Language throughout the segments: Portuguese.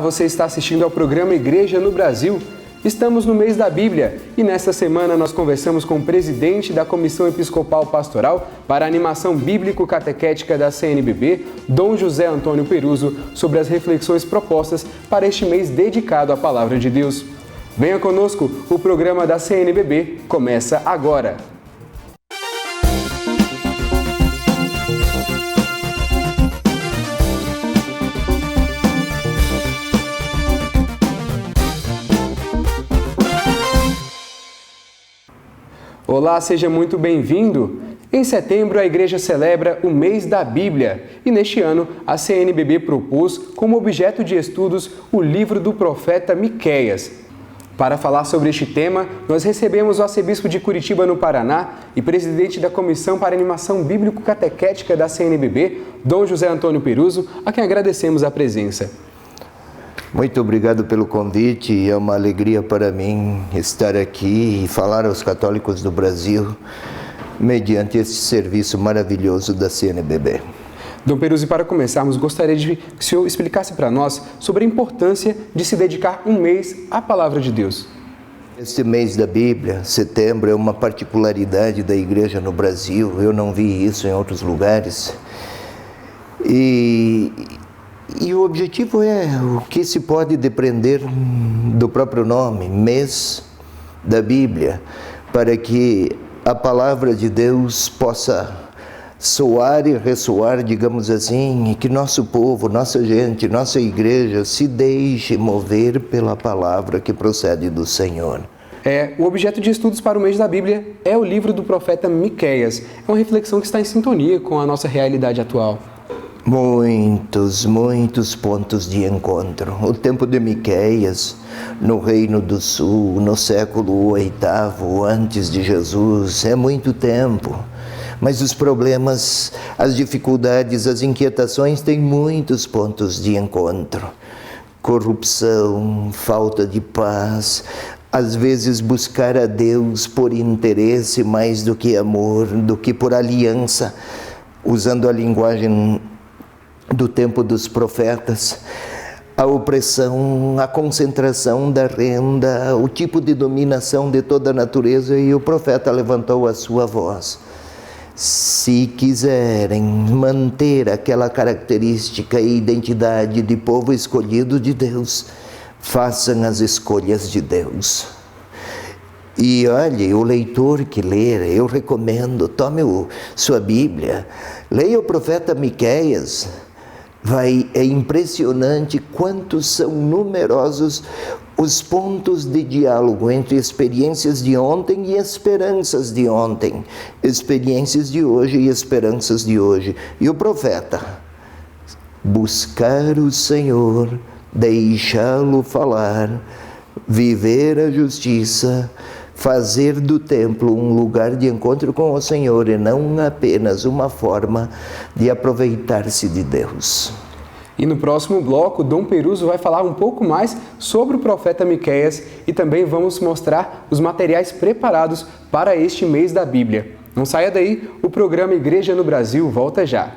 Você está assistindo ao programa Igreja no Brasil. Estamos no mês da Bíblia e nesta semana nós conversamos com o presidente da Comissão Episcopal Pastoral para a Animação Bíblico-Catequética da CNBB, Dom José Antônio Peruso, sobre as reflexões propostas para este mês dedicado à Palavra de Deus. Venha conosco, o programa da CNBB começa agora. Olá, seja muito bem-vindo! Em setembro, a Igreja celebra o mês da Bíblia e, neste ano, a CNBB propôs como objeto de estudos o livro do profeta Miqueias. Para falar sobre este tema, nós recebemos o arcebispo de Curitiba, no Paraná, e presidente da Comissão para a Animação Bíblico-Catequética da CNBB, Dom José Antônio Peruso, a quem agradecemos a presença. Muito obrigado pelo convite, é uma alegria para mim estar aqui e falar aos católicos do Brasil mediante este serviço maravilhoso da CNBB. Dom Peruso, para começarmos, gostaria de que o senhor explicasse para nós sobre a importância de se dedicar um mês à Palavra de Deus. Este mês da Bíblia, setembro, é uma particularidade da Igreja no Brasil, eu não vi isso em outros lugares. E o objetivo é o que se pode depreender do próprio nome, mês da Bíblia, para que a palavra de Deus possa soar e ressoar, digamos assim, e que nosso povo, nossa gente, nossa igreja se deixe mover pela palavra que procede do Senhor. O objeto de estudos para o mês da Bíblia é o livro do profeta Miqueias. É uma reflexão que está em sintonia com a nossa realidade atual. Muitos pontos de encontro. O tempo de Miqueias, no Reino do Sul, no século VIII antes de Jesus, é muito tempo. Mas os problemas, as dificuldades, as inquietações têm muitos pontos de encontro. Corrupção, falta de paz, às vezes buscar a Deus por interesse mais do que amor, do que por aliança, usando a linguagem do tempo dos profetas, a opressão, a concentração da renda, o tipo de dominação de toda a natureza, e o profeta levantou a sua voz. Se quiserem manter aquela característica e identidade de povo escolhido de Deus, façam as escolhas de Deus. E olhe, o leitor que ler, eu recomendo, tome sua Bíblia, leia o profeta Miqueias. É impressionante quantos são numerosos os pontos de diálogo entre experiências de ontem e esperanças de ontem, experiências de hoje e esperanças de hoje. E o profeta: buscar o Senhor, deixá-lo falar, viver a justiça, fazer do templo um lugar de encontro com o Senhor e não apenas uma forma de aproveitar-se de Deus. E no próximo bloco, Dom Peruso vai falar um pouco mais sobre o profeta Miqueias e também vamos mostrar os materiais preparados para este mês da Bíblia. Não saia daí, o programa Igreja no Brasil volta já.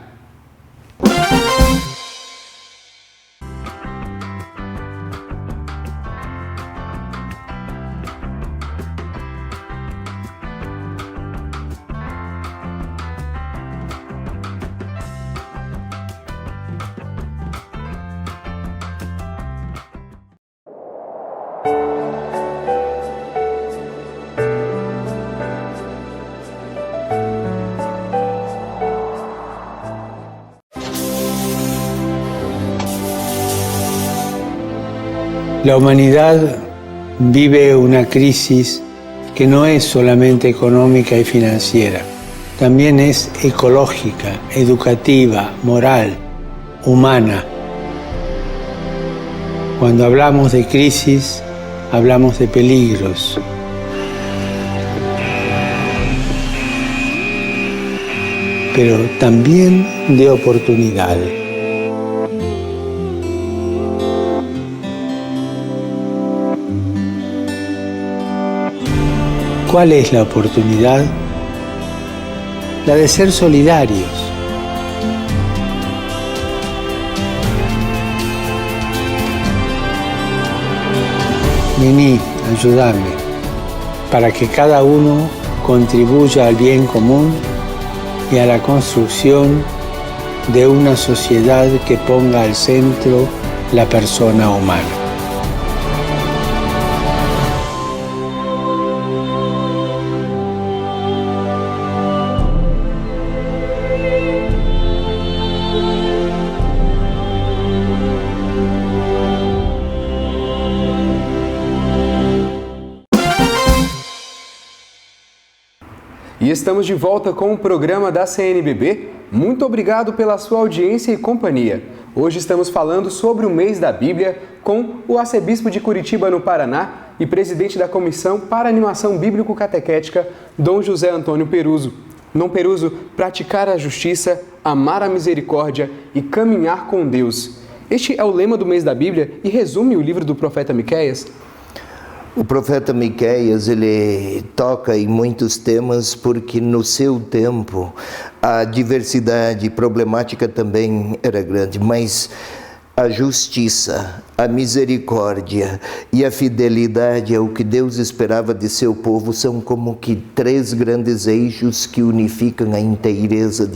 La humanidad vive una crisis que no es solamente económica y financiera, también es ecológica, educativa, moral, humana. Cuando hablamos de crisis, hablamos de peligros. Pero también de oportunidad. ¿Cuál es la oportunidad? La de ser solidarios. Vení, ayúdame, para que cada uno contribuya al bien común y a la construcción de una sociedad que ponga al centro la persona humana. E estamos de volta com o programa da CNBB. Muito obrigado pela sua audiência e companhia. Hoje estamos falando sobre o mês da Bíblia com o arcebispo de Curitiba, no Paraná, e presidente da Comissão para Animação Bíblico-Catequética, Dom José Antônio Peruso. Dom Peruso, praticar a justiça, amar a misericórdia e caminhar com Deus. Este é o lema do mês da Bíblia e resume o livro do profeta Miqueias. O profeta Miqueias, ele toca em muitos temas porque no seu tempo a diversidade problemática também era grande, mas a justiça, a misericórdia e a fidelidade ao que Deus esperava de seu povo são como que três grandes eixos que unificam a inteireza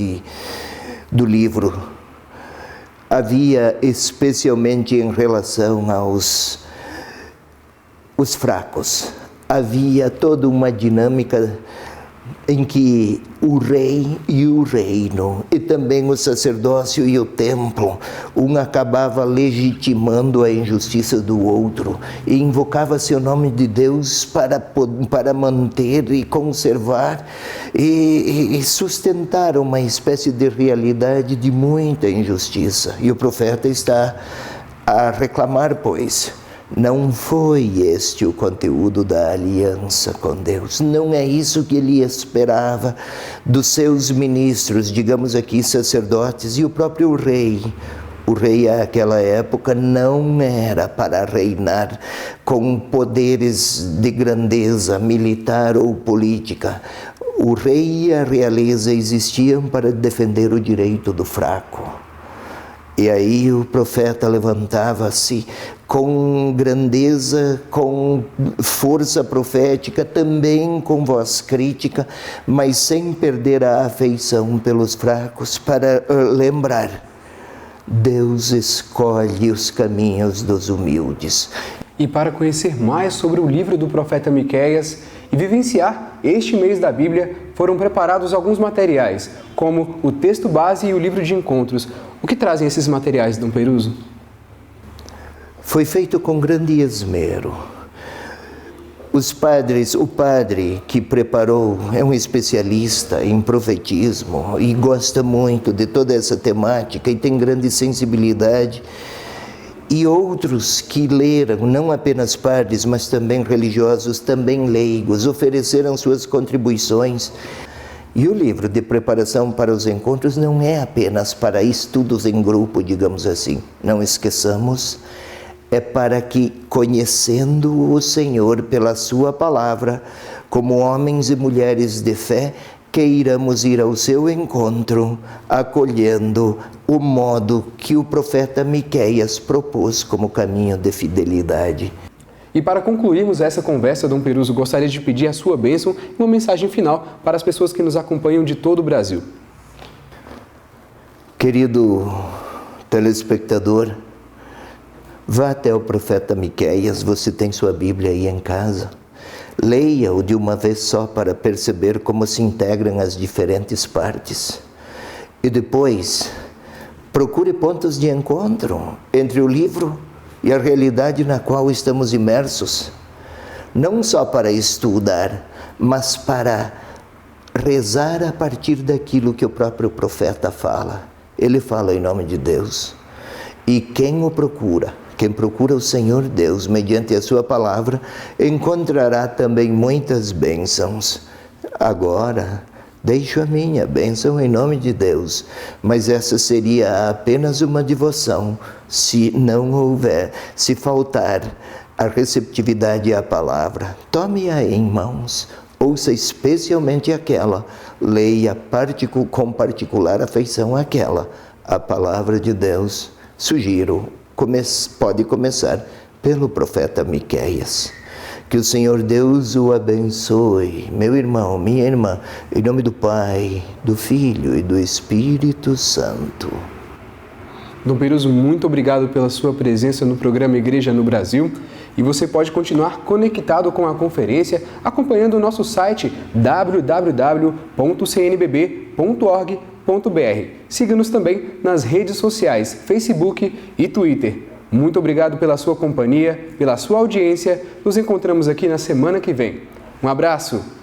do livro. Havia, especialmente em relação aos fracos, havia toda uma dinâmica em que o rei e o reino, e também o sacerdócio e o templo, um acabava legitimando a injustiça do outro, e invocava-se o nome de Deus para manter e conservar e sustentar uma espécie de realidade de muita injustiça. E o profeta está a reclamar, pois, não foi este o conteúdo da aliança com Deus. Não é isso que ele esperava dos seus ministros, digamos aqui, sacerdotes, e o próprio rei. O rei, àquela época, não era para reinar com poderes de grandeza militar ou política. O rei e a realeza existiam para defender o direito do fraco. E aí o profeta levantava-se com grandeza, com força profética, também com voz crítica, mas sem perder a afeição pelos fracos, para lembrar: Deus escolhe os caminhos dos humildes. E para conhecer mais sobre o livro do profeta Miqueias e vivenciar este mês da Bíblia, foram preparados alguns materiais, como o texto base e o livro de encontros. O que trazem esses materiais, Dom Peruso? Foi feito com grande esmero. O padre que preparou é um especialista em profetismo e gosta muito de toda essa temática e tem grande sensibilidade. E outros que leram, não apenas padres, mas também religiosos, também leigos, ofereceram suas contribuições. E o livro de preparação para os encontros não é apenas para estudos em grupo, digamos assim. Não esqueçamos, é para que, conhecendo o Senhor pela sua palavra, como homens e mulheres de fé, queiramos ir ao seu encontro, acolhendo o modo que o profeta Miqueias propôs como caminho de fidelidade. E para concluirmos essa conversa, Dom Peruso, gostaria de pedir a sua bênção e uma mensagem final para as pessoas que nos acompanham de todo o Brasil. Querido telespectador, vá até o profeta Miqueias, você tem sua Bíblia aí em casa. Leia-o de uma vez só para perceber como se integram as diferentes partes. E depois, procure pontos de encontro entre o livro e a realidade na qual estamos imersos. Não só para estudar, mas para rezar a partir daquilo que o próprio profeta fala. Ele fala em nome de Deus. E quem o procura? Quem procura o Senhor Deus, mediante a sua palavra, encontrará também muitas bênçãos. Agora, deixo a minha bênção em nome de Deus, mas essa seria apenas uma devoção, se não houver, se faltar a receptividade à palavra. Tome-a em mãos, ouça especialmente aquela, leia com particular afeição aquela, a palavra de Deus. Sugiro, pode começar pelo profeta Miqueias. Que o Senhor Deus o abençoe, meu irmão, minha irmã, em nome do Pai, do Filho e do Espírito Santo. Dom Peruso, muito obrigado pela sua presença no programa Igreja no Brasil. E você pode continuar conectado com a conferência acompanhando o nosso site www.cnbb.org.br. Siga-nos também nas redes sociais, Facebook e Twitter. Muito obrigado pela sua companhia, pela sua audiência. Nos encontramos aqui na semana que vem. Um abraço!